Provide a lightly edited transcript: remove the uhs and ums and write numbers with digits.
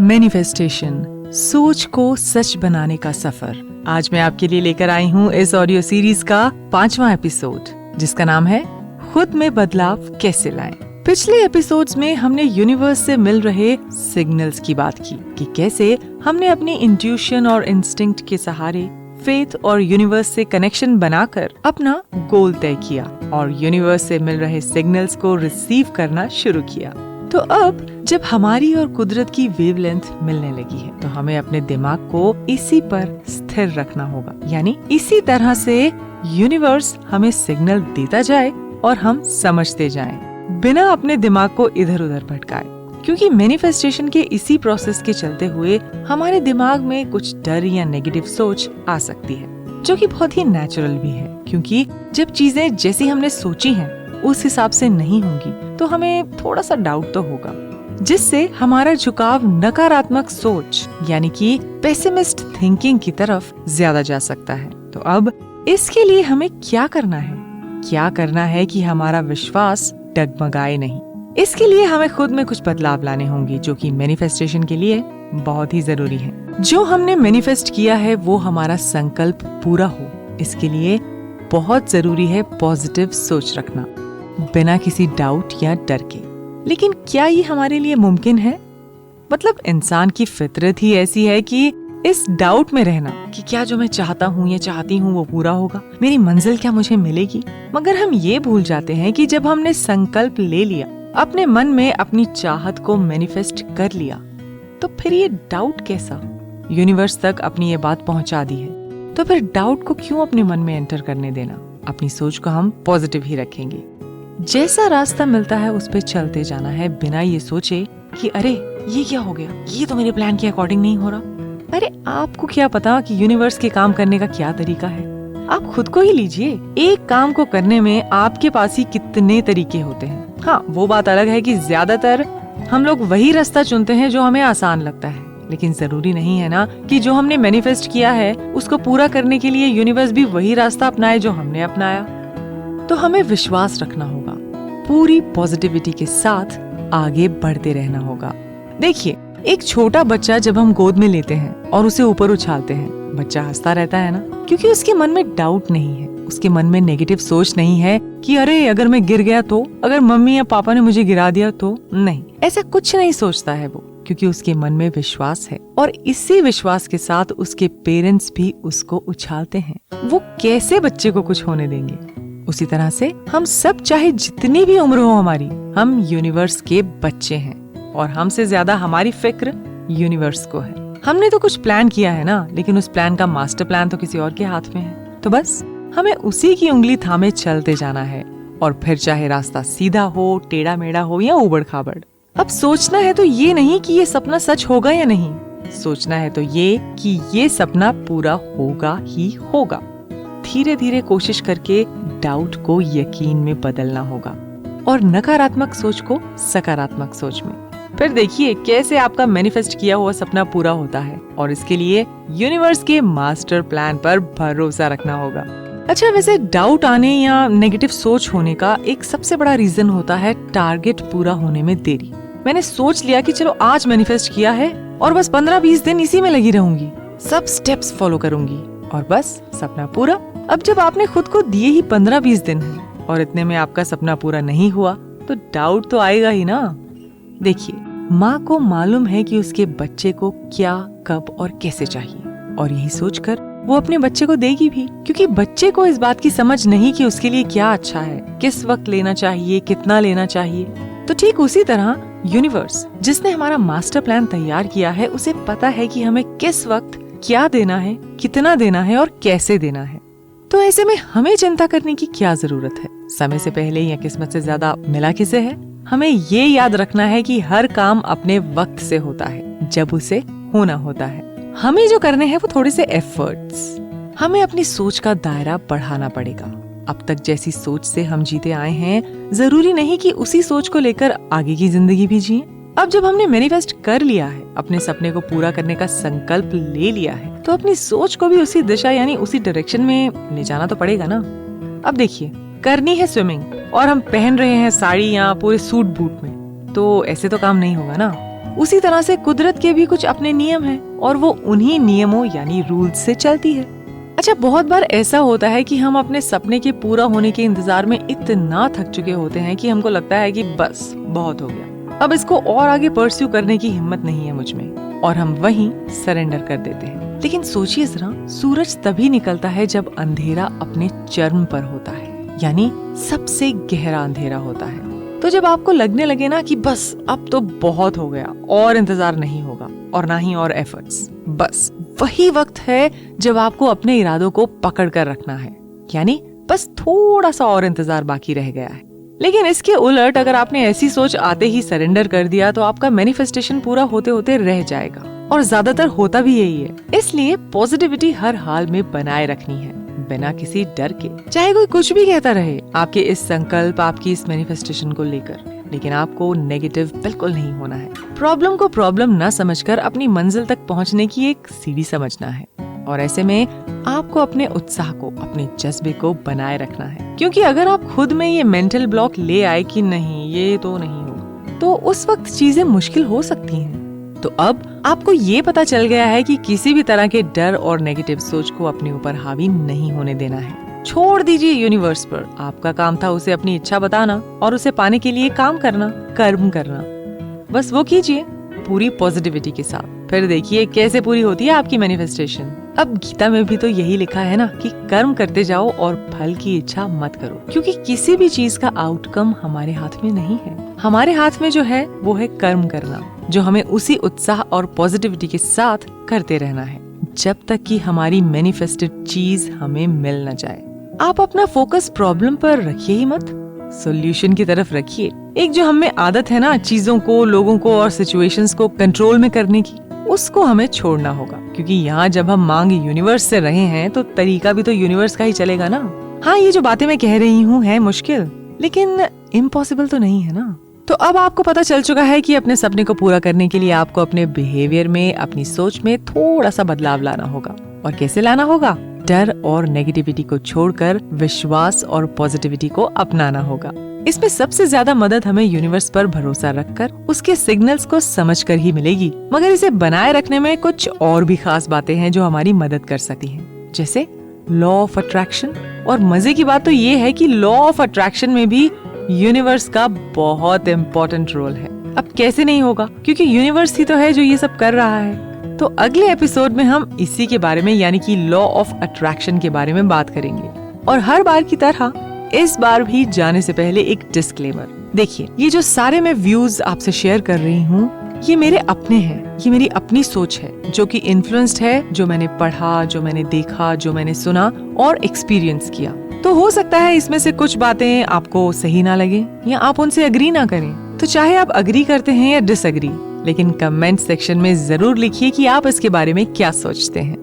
Manifestation, सोच को सच बनाने का सफर। आज मैं आपके लिए लेकर आई हूँ इस ऑडियो सीरीज का 5वां एपिसोड, जिसका नाम है खुद में बदलाव कैसे लाएं। पिछले एपिसोड्स में हमने यूनिवर्स से मिल रहे सिग्नल्स की बात की कि कैसे हमने अपनी इंट्यूशन और इंस्टिंक्ट के सहारे फेथ और यूनिवर्स से कनेक्शन बनाकर अपना गोल तय किया और यूनिवर्स से मिल रहे सिग्नल्स को रिसीव करना शुरू किया। तो अब जब हमारी और कुदरत की वेवलेंथ मिलने लगी है तो हमें अपने दिमाग को इसी पर स्थिर रखना होगा, यानी इसी तरह से यूनिवर्स हमें सिग्नल देता जाए और हम समझते जाएं, बिना अपने दिमाग को इधर उधर भटकाए। क्योंकि मैनिफेस्टेशन के इसी प्रोसेस के चलते हुए हमारे दिमाग में कुछ डर या नेगेटिव सोच आ सकती है, जो कि बहुत ही नेचुरल भी है। क्योंकि जब चीजें जैसी हमने सोची हैं उस हिसाब से नहीं होंगी तो हमें थोड़ा सा डाउट तो होगा, जिससे हमारा झुकाव नकारात्मक सोच यानी कि पेसिमिस्ट थिंकिंग की तरफ ज्यादा जा सकता है। तो अब इसके लिए हमें क्या करना है? क्या करना है कि हमारा विश्वास डगमगाए नहीं। इसके लिए हमें खुद में कुछ बदलाव लाने होंगे, जो कि मैनिफेस्टेशन के लिए बहुत ही जरूरी है। जो हमने मैनिफेस्ट किया है वो हमारा संकल्प पूरा हो, इसके लिए बहुत जरूरी है पॉजिटिव सोच रखना, बिना किसी डाउट या डर के। लेकिन क्या ये हमारे लिए मुमकिन है? मतलब इंसान की फितरत ही ऐसी है कि इस डाउट में रहना कि क्या जो मैं चाहता हूँ या चाहती हूँ वो पूरा होगा, मेरी मंजिल क्या मुझे मिलेगी। मगर हम ये भूल जाते हैं कि जब हमने संकल्प ले लिया, अपने मन में अपनी चाहत को मैनिफेस्ट कर लिया, तो फिर ये डाउट कैसा? यूनिवर्स तक अपनी ये बात पहुंचा दी है, तो फिर डाउट को क्यों अपने मन में एंटर करने देना? अपनी सोच को हम पॉजिटिव ही रखेंगे। जैसा रास्ता मिलता है उस पे चलते जाना है, बिना ये सोचे कि अरे ये क्या हो गया, ये तो मेरे प्लान के अकॉर्डिंग नहीं हो रहा। अरे आपको क्या पता कि यूनिवर्स के काम करने का क्या तरीका है? आप खुद को ही लीजिए। एक काम को करने में आपके पास ही कितने तरीके होते हैं। हाँ, वो बात अलग है कि ज्यादातर हम लोग वही रास्ता चुनते हैं जो हमें आसान लगता है, लेकिन जरूरी नहीं है ना कि जो हमने मैनिफेस्ट किया है उसको पूरा करने के लिए यूनिवर्स भी वही रास्ता अपनाए जो हमने अपनाया। तो हमें विश्वास रखना होगा, पूरी पॉजिटिविटी के साथ आगे बढ़ते रहना होगा। देखिए, एक छोटा बच्चा जब हम गोद में लेते हैं और उसे ऊपर उछालते हैं, बच्चा हंसता रहता है ना, क्योंकि उसके मन में डाउट नहीं है, उसके मन में नेगेटिव सोच नहीं है कि अरे अगर मैं गिर गया तो, अगर मम्मी या पापा ने मुझे गिरा दिया तो। नहीं, ऐसा कुछ नहीं सोचता है वो, क्योंकि उसके मन में विश्वास है और इसी विश्वास के साथ उसके पेरेंट्स भी उसको उछालते हैं। वो कैसे बच्चे को कुछ होने देंगे? उसी तरह से हम सब, चाहे जितनी भी उम्र हो हमारी, हम यूनिवर्स के बच्चे हैं और हमसे ज्यादा हमारी फिक्र यूनिवर्स को है। हमने तो कुछ प्लान किया है ना, लेकिन उस प्लान का मास्टर प्लान तो किसी और के हाथ में है। तो बस हमें उसी की उंगली थामे चलते जाना है, और फिर चाहे रास्ता सीधा हो, टेढ़ा मेढ़ा हो या उबड़ खाबड़। अब सोचना है तो ये नहीं कि ये सपना सच होगा या नहीं, सोचना है तो ये कि ये सपना पूरा होगा ही होगा। धीरे धीरे कोशिश करके डाउट को यकीन में बदलना होगा और नकारात्मक सोच को सकारात्मक सोच में। फिर देखिए कैसे आपका मैनिफेस्ट किया हुआ सपना पूरा होता है, और इसके लिए यूनिवर्स के मास्टर प्लान पर भरोसा रखना होगा। अच्छा, वैसे डाउट आने या नेगेटिव सोच होने का एक सबसे बड़ा रीजन होता है टारगेट पूरा होने में देरी। मैंने सोच लिया कि चलो आज मैनिफेस्ट किया है और बस 15-20 दिन इसी में लगी रहूंगी, सब स्टेप्स फॉलो करूंगी और बस सपना पूरा। अब जब आपने खुद को दिए ही 15-20 दिन हैं और इतने में आपका सपना पूरा नहीं हुआ, तो डाउट तो आएगा ही ना। देखिए, माँ को मालूम है कि उसके बच्चे को क्या, कब और कैसे चाहिए, और यही सोचकर वो अपने बच्चे को देगी भी, क्योंकि बच्चे को इस बात की समझ नहीं कि उसके लिए क्या अच्छा है, किस वक्त लेना चाहिए, कितना लेना चाहिए। तो ठीक उसी तरह यूनिवर्स, जिसने हमारा मास्टर प्लान तैयार किया है, उसे पता है कि हमें किस वक्त क्या देना है, कितना देना है और कैसे देना है। तो ऐसे में हमें चिंता करने की क्या जरूरत है? समय से पहले या किस्मत से ज्यादा मिला किसे है? हमें ये याद रखना है कि हर काम अपने वक्त से होता है, जब उसे होना होता है। हमें जो करने हैं वो थोड़े से एफर्ट्स। हमें अपनी सोच का दायरा बढ़ाना पड़ेगा। अब तक जैसी सोच से हम जीते आए हैं, जरूरी नहीं कि उसी सोच को लेकर आगे की जिंदगी भी जिए। अब जब हमने मैनिफेस्ट कर लिया है, अपने सपने को पूरा करने का संकल्प ले लिया है, तो अपनी सोच को भी उसी दिशा यानी उसी डायरेक्शन में ले जाना तो पड़ेगा ना। अब देखिए, करनी है स्विमिंग और हम पहन रहे हैं साड़ी या पूरे सूट बूट में, तो ऐसे तो काम नहीं होगा ना। उसी तरह से कुदरत के भी कुछ अपने नियम हैं और वो उन्हीं नियमों यानी रूल्स से चलती है। अच्छा, बहुत बार ऐसा होता है कि हम अपने सपने के पूरा होने के इंतजार में इतना थक चुके होते हैं कि हमको लगता है कि बस बहुत हो गया, अब इसको और आगे परस्यू करने की हिम्मत नहीं है मुझ में, और हम वहीं सरेंडर कर देते हैं। लेकिन सोचिए जरा, सूरज तभी निकलता है जब अंधेरा अपने चरम पर होता है, यानी सबसे गहरा अंधेरा होता है। तो जब आपको लगने लगे ना कि बस अब तो बहुत हो गया और इंतजार नहीं होगा और ना ही और एफर्ट्स, बस वही वक्त है जब आपको अपने इरादों को पकड़ कर रखना है, यानी बस थोड़ा सा और इंतजार बाकी रह गया है। लेकिन इसके उलट अगर आपने ऐसी सोच आते ही सरेंडर कर दिया तो आपका मैनिफेस्टेशन पूरा होते होते रह जाएगा, और ज्यादातर होता भी यही है। इसलिए पॉजिटिविटी हर हाल में बनाए रखनी है, बिना किसी डर के, चाहे कोई कुछ भी कहता रहे आपके इस संकल्प, आपकी इस मैनिफेस्टेशन को लेकर। लेकिन आपको नेगेटिव बिल्कुल नहीं होना है। प्रॉब्लम को प्रॉब्लम न समझकर अपनी मंजिल तक पहुंचने की एक सीढ़ी समझना है, और ऐसे में आपको अपने उत्साह को, अपने जज्बे को बनाए रखना है। क्योंकि अगर आप खुद में ये मेंटल ब्लॉक ले आए कि नहीं ये तो नहीं होगा, तो उस वक्त चीजें मुश्किल हो सकती हैं। तो अब आपको ये पता चल गया है कि किसी भी तरह के डर और नेगेटिव सोच को अपने ऊपर हावी नहीं होने देना है। छोड़ दीजिए यूनिवर्स पर। आपका काम था उसे अपनी इच्छा बताना और उसे पाने के लिए काम करना, कर्म करना। बस वो कीजिए पूरी पॉजिटिविटी के साथ, फिर देखिए कैसे पूरी होती है आपकी मैनिफेस्टेशन। अब गीता में भी तो यही लिखा है ना कि कर्म करते जाओ और फल की इच्छा मत करो, क्योंकि किसी भी चीज का आउटकम हमारे हाथ में नहीं है। हमारे हाथ में जो है वो है कर्म करना, जो हमें उसी उत्साह और पॉजिटिविटी के साथ करते रहना है जब तक कि हमारी मैनिफेस्टेड चीज हमें मिल न जाए। आप अपना फोकस प्रॉब्लम पर रखिए ही मत, सॉल्यूशन की तरफ रखिए। एक जो हमें आदत है ना चीजों को, लोगों को और सिचुएशंस को कंट्रोल में करने की, उसको हमें छोड़ना होगा। क्योंकि यहाँ जब हम मांग यूनिवर्स से रहे हैं तो तरीका भी तो यूनिवर्स का ही चलेगा ना। हाँ, ये जो बातें मैं कह रही हूँ है मुश्किल, लेकिन इम्पॉसिबल तो नहीं है ना। तो अब आपको पता चल चुका है कि अपने सपने को पूरा करने के लिए आपको अपने बिहेवियर में, अपनी सोच में थोड़ा सा बदलाव लाना होगा। और कैसे लाना होगा? डर और नेगेटिविटी को छोड़कर विश्वास और पॉजिटिविटी को अपनाना होगा। इसमें सबसे ज्यादा मदद हमें यूनिवर्स पर भरोसा रखकर उसके सिग्नल्स को समझकर ही मिलेगी। मगर इसे बनाए रखने में कुछ और भी खास बातें हैं जो हमारी मदद कर सकती हैं, जैसे लॉ ऑफ अट्रैक्शन। और मजे की बात तो ये है कि लॉ ऑफ अट्रैक्शन में भी यूनिवर्स का बहुत इम्पोर्टेंट रोल है। अब कैसे नहीं होगा, क्योंकि यूनिवर्स ही तो है जो ये सब कर रहा है। तो अगले एपिसोड में हम इसी के बारे में, यानी कि लॉ ऑफ अट्रैक्शन के बारे में बात करेंगे। और हर बार की तरह इस बार भी जाने से पहले एक डिस्क्लेमर। देखिए, ये जो सारे मैं व्यूज आपसे शेयर कर रही हूँ, ये मेरे अपने हैं, ये मेरी अपनी सोच है जो कि इन्फ्लुएंस्ड है, जो मैंने पढ़ा, जो मैंने देखा, जो मैंने सुना और एक्सपीरियंस किया। तो हो सकता है इसमें से कुछ बातें आपको सही ना लगे या आप उनसे अग्री ना करें। तो चाहे आप अग्री करते हैं या डिसअग्री, लेकिन कमेंट सेक्शन में जरूर लिखिए कि आप इसके बारे में क्या सोचते हैं।